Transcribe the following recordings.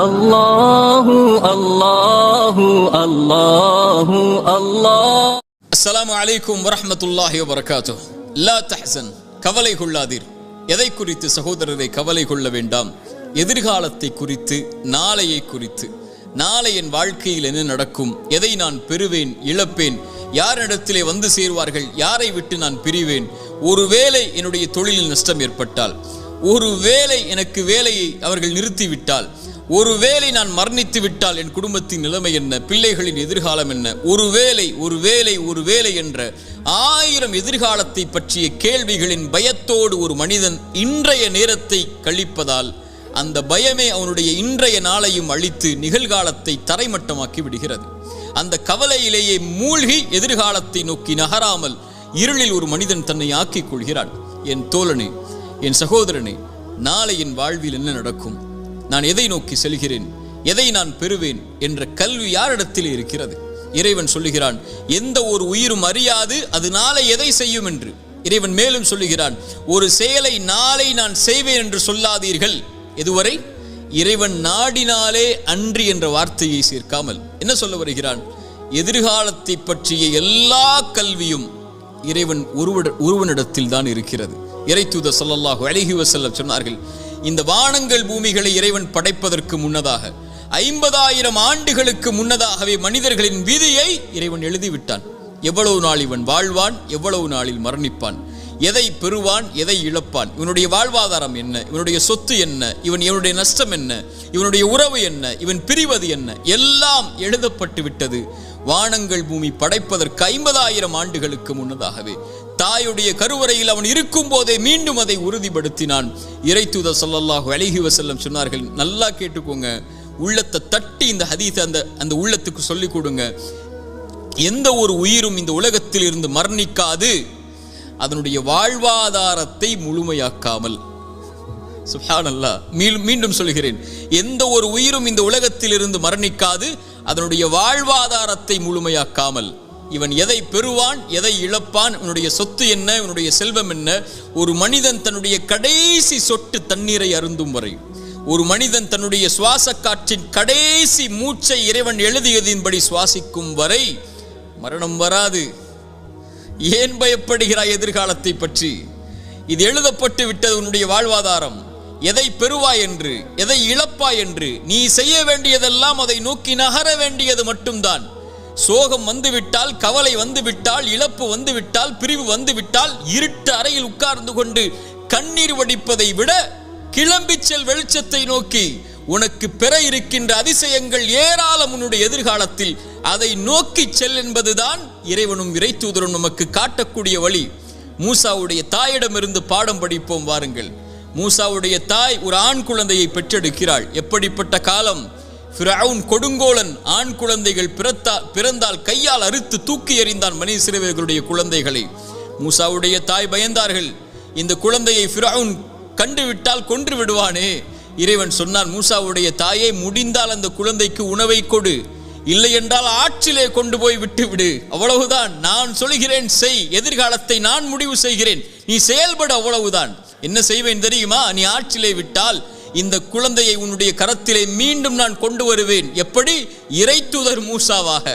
அல்லாஹு அல்லாஹு அல்லாஹு அல்லாஹ். அஸ்ஸலாமு அலைக்கும் வரஹ்மத்துல்லாஹி வபரகாத்துஹு. லா தஹ்சன், கவலை கொள்ளாதீர். எதை குறித்து சகோதரரை கவலை கொள்ள வேண்டாம்? எதிர்காலத்தை குறித்து, நாளையை குறித்து. நாளை என் வாழ்க்கையில் என்ன நடக்கும்? எதை நான் பெறுவேன், இழப்பேன்? யாரிடத்திலே வந்து சேர்வார்கள்? யாரை விட்டு நான் பிரிவேன்? ஒருவேளை என்னுடைய தொழிலில் நஷ்டம் ஏற்பட்டால், ஒருவேளை எனக்கு வேலையை அவர்கள் நிறுத்திவிட்டால், ஒருவேளை நான் மரணித்து விட்டால் என் குடும்பத்தின் நிலைமை என்ன? பிள்ளைகளின் எதிர்காலம் என்ன? ஒருவேளை என்ற 1000 எதிர்காலத்தை பற்றிய கேள்விகளின் பயத்தோடு ஒரு மனிதன் இன்றைய நேரத்தை கழிப்பதால் அந்த பயமே அவனுடைய இன்றைய நாளையும் அழித்து நிகழ்காலத்தை தரைமட்டமாக்கி விடுகிறது. அந்த கவலையிலேயே மூழ்கி எதிர்காலத்தை நோக்கி நகராமல் இருளில் ஒரு மனிதன் தன்னை ஆக்கிக் கொள்கிறான். என் தோழனே, என் சகோதரனே, நாளை என் வாழ்வில் என்ன நடக்கும்? நான் எதை நோக்கி செல்கிறேன்? எதை நான் பெறுவேன் என்ற கல்வி யாரிடத்தில் இருக்கிறது? இறைவன் சொல்லுகிறான், எந்த ஒரு உயிரும் அறியாது அது நாளை எதை செய்யும் என்று. இறைவன் மேலும் சொல்லுகிறான், ஒரு செயலை நாளை நான் செய்வேன் என்று சொல்லாதீர்கள். எதுவரை? இறைவன் நாடினாலே அன்றி என்ற வார்த்தையை சேர்க்காமல் என்ன சொல்ல வருகிறான்? எதிர்காலத்தை பற்றிய எல்லா கல்வியும் இறைவன் ஒருவனிடத்தில் தான் இருக்கிறது. இறைத்தூதர் ஸல்லல்லாஹு அலைஹி வஸல்லம் சொன்னார்கள், இந்த வானங்கள் பூமிகளை இறைவன் படைப்பதற்கு முன்னதாக 50,000 ஆண்டுகளுக்கு முன்னதாகவே மனிதர்களின் விதியை இறைவன் எழுதிவிட்டான். எவ்வளவு நாள் இவன் வாழ்வான், எவ்வளவு நாளில் மரணிப்பான், எதை பெறுவான், எதை இழப்பான், இவனுடைய வாழ்வாதாரம் என்ன, இவனுடைய சொத்து என்ன, இவனுடைய நஷ்டம் என்ன, இவனுடைய உறவு என்ன, இவன் பிரிவது என்ன, எல்லாம் எழுதப்பட்டு விட்டது. வானங்கள் பூமி படைப்பதற்கு 50,000 ஆண்டுகளுக்கு முன்னதாகவே தாயுடைய கருவறையில் அவன் இருக்கும் போதே மீண்டும் அதை உறுதிப்படுத்தினான். இறைத்தூதர் ஸல்லல்லாஹு அலைஹி வஸல்லம் சொன்னார்கள், நல்லா கேட்டுக்கோங்க, உள்ளத்தை தட்டி இந்த ஹதீஸை அந்த உள்ளத்துக்கு சொல்லிக் கொடுங்க. எந்த ஒரு உயிரும் இந்த உலகத்தில் இருந்து மரணிக்காது அதனுடைய வாழ்வாதாரத்தை முழுமையாக்காமல். சுப்ஹானல்லாஹ், மீண்டும் சொல்கிறேன், எந்த ஒரு உயிரும் இந்த உலகத்தில் இருந்து மரணிக்காது அதனுடைய வாழ்வாதாரத்தை முழுமையாக்காமல். இவன் எதை பெறுவான், எதை இழப்பான், இவனுடைய சொத்து என்ன, இவனுடைய செல்வம் என்ன? ஒரு மனிதன் தன்னுடைய கடைசி சொட்டு தண்ணீரை அருந்தும் வரை, ஒரு மனிதன் தன்னுடைய சுவாச காற்றின் கடைசி மூச்சை இறைவன் எழுதியதின்படி சுவாசிக்கும் வரை மரணம் வராது. ஏன் பயப்படுகிறாய் எதிர்காலத்தை பற்றி? இது எழுதப்பட்டு விட்டது உன்னுடைய வாழ்வாதாரம். எதை பெறுவாய் என்று, எதை இழப்பாய் என்று. நீ செய்ய வேண்டியதெல்லாம் அதை நோக்கி நகர வேண்டியது மட்டும்தான். சோகம் வந்துவிட்டால், கவலை வந்துவிட்டால், இழப்பு வந்துவிட்டால், பிரிவு வந்துவிட்டால், இருட்டு அறையில் உட்கார்ந்து கொண்டு கண்ணீர் வடிப்பதை விட கிளம்பி செல் வெளிச்சத்தை நோக்கி. உனக்கு பெற இருக்கின்ற அதிசயங்கள் ஏராளம் உன்னுடைய எதிர்காலத்தில். அதை நோக்கி செல் என்பதுதான் இறைவனும் இறைத்தூதரும் நமக்கு காட்டக்கூடிய வழி. மூசாவுடைய தாயிடமிருந்து பாடம் படிப்போம் வாருங்கள். மூசாவுடைய தாய் ஒரு ஆண் குழந்தையை பெற்றெடுக்கிறாள். எப்படிப்பட்ட காலம்! ஃபிரவுன் கொடுங்கோலன் ஆண் குழந்தைகள் பிறந்தால் கையால் அறுத்து தூக்கி எறிந்தான் மனி இஸ்ரவேலர்களுடைய குழந்தைகளை. மூசாவுடைய தாய் பயந்தார்கள், இந்த குழந்தையை ஃபிரவுன் கண்டுவிட்டால் கொன்று விடுவானே. இறைவன் சொன்னான், மூசாவுடைய தாயை, முடிந்தால் அந்த குழந்தைக்கு உணவை கொடு, இல்லை என்றால் ஆற்றிலே கொண்டு போய் விட்டுவிடு. அவ்வளவுதான், நான் சொல்கிறேன் செய். எதிர்காலத்தை நான் முடிவு செய்கிறேன், நீ செயல்பட, அவ்வளவுதான். என்ன செய்வேன் தெரியுமா? நீ ஆற்றிலே விட்டால் இந்த குழந்தையை உன்னுடைய கரத்திலே மீண்டும் நான் கொண்டு வருவேன். எப்படி? இறைத்தூதர் மூசாவாக.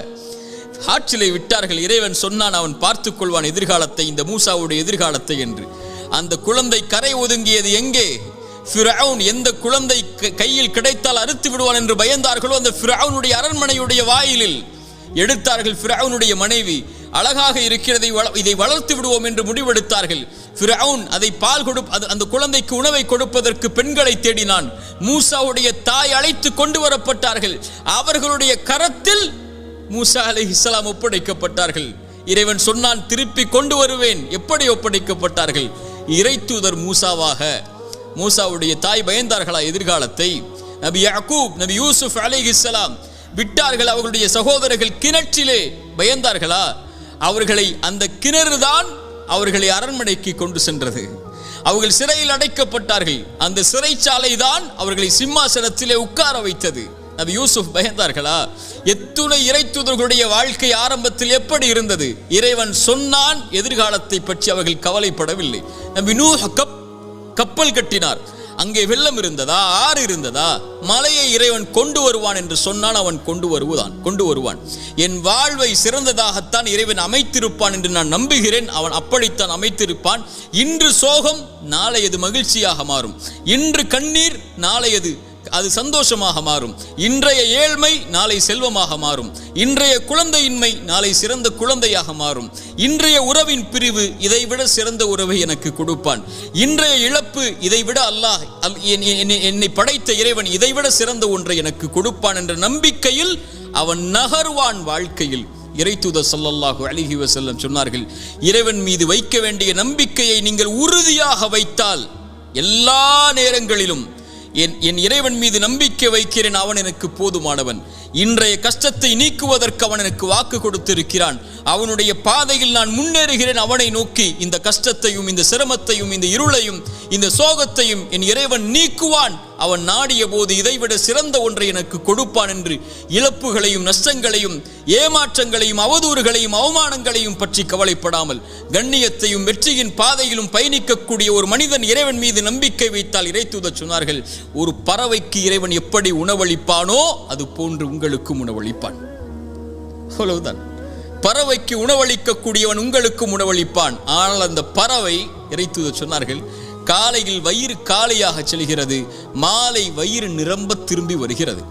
ஆற்றிலே விட்டார்கள். இறைவன் சொன்னான், அவன் பார்த்துக் கொள்வான் எதிர்காலத்தை, இந்த மூசாவுடைய எதிர்காலத்தை என்று. அந்த குழந்தை கரை ஒதுங்கியது எங்கே? ஃபிரவுன் எந்த குழந்தை கையில் கிடைத்தால் அறுத்து விடுவான் என்று பயந்தார்களோ அந்த ஃபிரவுனுடைய அரண்மனையுடைய வாயிலில் எடுத்தார்கள். ஃபிரவுனுடைய மனைவி அழகாக இருக்கிறதை, இதை வளர்த்து விடுவோம் என்று முடிவெடுத்தார்கள். ஃபிரவுன் அதை அந்த குழந்தைக்கு உணவை கொடுப்பதற்கு பெண்களை தேடினான். மூசாவுடைய தாய் அழைத்து கொண்டு வரப்பட்டார்கள். அவர்களுடைய கரத்தில் மூசா அலைஹிஸ்ஸலாம் ஒப்படைக்கப்பட்டார்கள். இறைவன் சொன்னான், திருப்பி கொண்டு வருவேன். எப்படி ஒப்படைக்கப்பட்டார்கள்? இறைத்தூதர் மூசாவாக. மூசாவுடைய தாய் பயந்தார்களா எதிர்காலத்தை? நபி யாக்கூப், நபி யூசுப் அலைஹிஸ்ஸலாம் விட்டார்கள். அவர்களுடைய சகோதரர்கள் கிணற்றிலே பயந்தார்களா? அவர்களை அந்த கிணறு தான் அவர்களை அரண்மனைக்கு கொண்டு சென்றது. அவர்கள் சிறையில் அடைக்கப்பட்டார்கள். அந்த சிறைச்சாலை தான் அவர்களை சிம்மாசனத்திலே உட்கார வைத்தது. நபி யூசுப் பயந்தார்களா? எத்துணை இறைத்தூதர்களுடைய வாழ்க்கை ஆரம்பத்தில் எப்படி இருந்தது? இறைவன் சொன்னான், எதிர்காலத்தை பற்றி அவர்கள் கவலைப்படவில்லை. நபி நூஹ் கப்பல் கட்டினார். அங்கே வெள்ளம் இருந்ததா, ஆறு இருந்ததா, மலையை இறைவன் கொண்டு வருவான் என்று சொன்னால் அவன் கொண்டு வருவான். என் வாழ்வை சிறந்ததாகத்தான் இறைவன் அமைத்திருப்பான் என்று நான் நம்புகிறேன். அவன் அப்படித்தான் அமைத்திருப்பான். இன்று சோகம் நாளையது மகிழ்ச்சியாக மாறும். இன்று கண்ணீர் நாளையது அது சந்தோஷமாக மாறும். இன்றைய ஏழ்மை நாளை செல்வமாக மாறும். இன்றைய குழந்தையின்மை நாளை சிறந்த குழந்தையாக மாறும். இன்றைய உறவின் பிரிவு இதைவிட சிறந்த உறவை எனக்கு கொடுப்பான். இன்றைய இழப்பு இதைவிட அல்லாஹ் என்னை படைத்த இறைவன் இதைவிட சிறந்த ஒன்றை எனக்கு கொடுப்பான் என்ற நம்பிக்கையில் அவன் நகர்வான் வாழ்க்கையில். இறைத்தூதர் ஸல்லல்லாஹு அலைஹி வஸல்லம் சொன்னார்கள், இறைவன் மீது வைக்க வேண்டிய நம்பிக்கையை நீங்கள் உறுதியாக வைத்தால் எல்லா நேரங்களிலும் என் இறைவன் மீது நம்பிக்கை வைக்கிறேன், அவன் எனக்கு போதுமானவன். இன்றைய கஷ்டத்தை நீக்குவதற்கு அவன் எனக்கு வாக்கு கொடுத்திருக்கிறான். அவனுடைய பாதையில் நான் முன்னேறுகிறேன். அவனை நோக்கி இந்த கஷ்டத்தையும் இந்த சிரமத்தையும் இந்த இருளையும் இந்த சோகத்தையும் என் இறைவன் நீக்குவான். அவன் நாடிய போது இதைவிட சிறந்த ஒன்றை எனக்கு கொடுப்பான் என்று இழப்புகளையும் நஷ்டங்களையும் ஏமாற்றங்களையும் அவதூறுகளையும் அவமானங்களையும் பற்றி கவலைப்படாமல் கண்ணியத்தையும் வெற்றியின் பாதையிலும் பயணிக்கக்கூடிய ஒரு மனிதன் இறைவன் மீது நம்பிக்கை வைத்தால், இறைத்தூதர் சொன்னார்கள், ஒரு பறவைக்கு இறைவன் எப்படி உணவளிப்பானோ அது போன்று உங்களுக்கும் உணவளிப்பான். அவ்வளவுதான். பறவைக்கு உணவளிக்கக்கூடியவன் உங்களுக்கும் உணவளிப்பான். ஆனால் அந்த பறவை, இறைத்தூதர் சொன்னார்கள், காலையில் வயிறு காலியாக செல்கிறது, மாலை வயிறு நிரம்ப திரும்பி வருகிறது.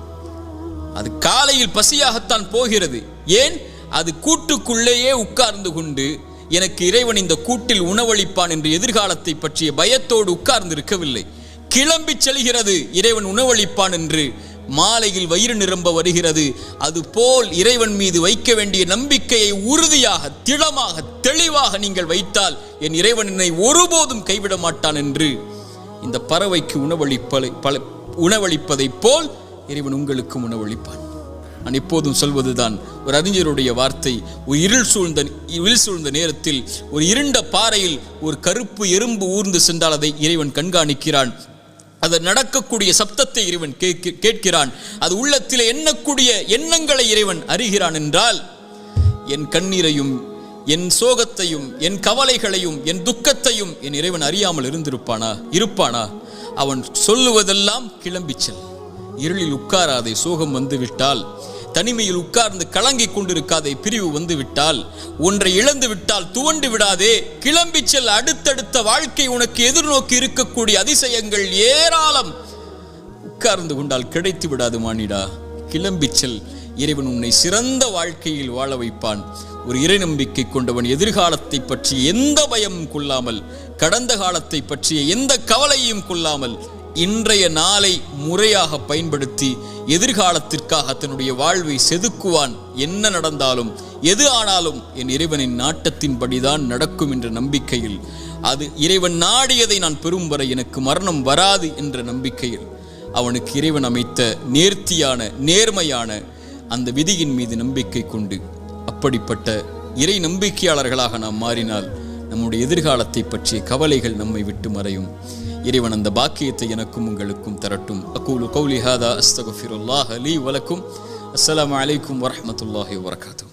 அது காலையில் பசியாகத்தான் போகிறது. ஏன்? அது கூட்டுக்குள்ளேயே உட்கார்ந்து கொண்டு எனக்கு இறைவன் இந்த கூட்டில் உணவளிப்பான் என்று எதிர்காலத்தை பற்றிய பயத்தோடு உட்கார்ந்து இருக்கவில்லை. கிளம்பி செல்கிறது இறைவன் உணவளிப்பான் என்று. மாலையில் வயிறு நிரம்ப வருகிறது. அதுபோல் இறைவன் மீது வைக்க வேண்டிய நம்பிக்கையை உறுதியாக திடமாக தெளிவாக நீங்கள் வைத்தால் என் இறைவன் என்னை ஒருபோதும் கைவிட மாட்டான் என்று இந்த பறவைக்கு உணவளிப்பதை போல் இறைவன் உங்களுக்கும் உணவளிப்பான். நான் எப்போதும் சொல்வதுதான் ஒரு அறிஞருடைய வார்த்தை. ஒரு இருள் சூழ்ந்த நேரத்தில் ஒரு இருண்ட பாறையில் ஒரு கருப்பு எறும்பு ஊர்ந்து சென்றால் அதை இறைவன் கண்காணிக்கிறான். அது நடக்கக்கூடிய சப்தத்தை இறைவன் கேட்கிறான். அது உள்ளத்திலே எண்ணக்கூடிய எண்ணங்களை இறைவன் அறிகிறான் என்றால், என் கண்ணீரையும் என் சோகத்தையும் என் கவலைகளையும் என் துக்கத்தையும் என் இறைவன் அறியாமல் இருப்பானா? அவன் சொல்லுவதெல்லாம் கிளம்பிச் செல், இருளில் உட்காராதே, சோகம் வந்துவிட்டால் தனிமையில் உட்கார்ந்து கலங்கிக் கொண்டிருக்காதே, பிரிவு வந்துவிட்டால் ஒன்றை இழந்து விட்டால் துவண்டு விடாதே, கிளம்பி செல். அடுத்தடுத்த வாழ்க்கை உனக்கு எதிர்நோக்கி இருக்கக்கூடிய அதிசயங்கள் ஏராளம். உட்கார்ந்து கொண்டால் கிடைத்து விடாது மானிடா, கிளம்பி செல். இறைவன் உன்னை சிறந்த வாழ்க்கையில் வாழ வைப்பான். ஒரு இறை நம்பிக்கை கொண்டவன் எதிர்காலத்தை பற்றி எந்த பயமும் கொள்ளாமல், கடந்த காலத்தை பற்றிய எந்த கவலையும் கொள்ளாமல், இன்றைய நாளை முறையாக பயன்படுத்தி எதிர்காலத்திற்காக தன்னுடைய வாழ்வை செதுக்குவான். என்ன நடந்தாலும் எது ஆனாலும் என் இறைவனின் நாட்டத்தின்படிதான் நடக்கும் என்ற நம்பிக்கையில், அது இறைவன் நாடியதை நான் பெறும் வரை எனக்கு மரணம் வராது என்ற நம்பிக்கையில் அவனுக்கு இறைவன் அமைத்த நேர்த்தியான நேர்மையான அந்த விதியின் மீது நம்பிக்கை கொண்டு அப்படிப்பட்ட இறை நம்பிக்கையாளர்களாக நாம் மாறினால் நம்முடைய எதிர்காலத்தை பற்றிய கவலைகள் நம்மை விட்டு மறையும். இறைவன் அந்த பாக்கியத்தை எனக்கும் உங்களுக்கும் தரட்டும். அகூலு கௌலி ஹாதா அஸ்தக்ஃபிருல்லாஹ் லீ வலக்கும். அஸ்ஸலாமு அலைக்கும் வரஹ்மத்துல்லாஹி வபரகாத்துஹு.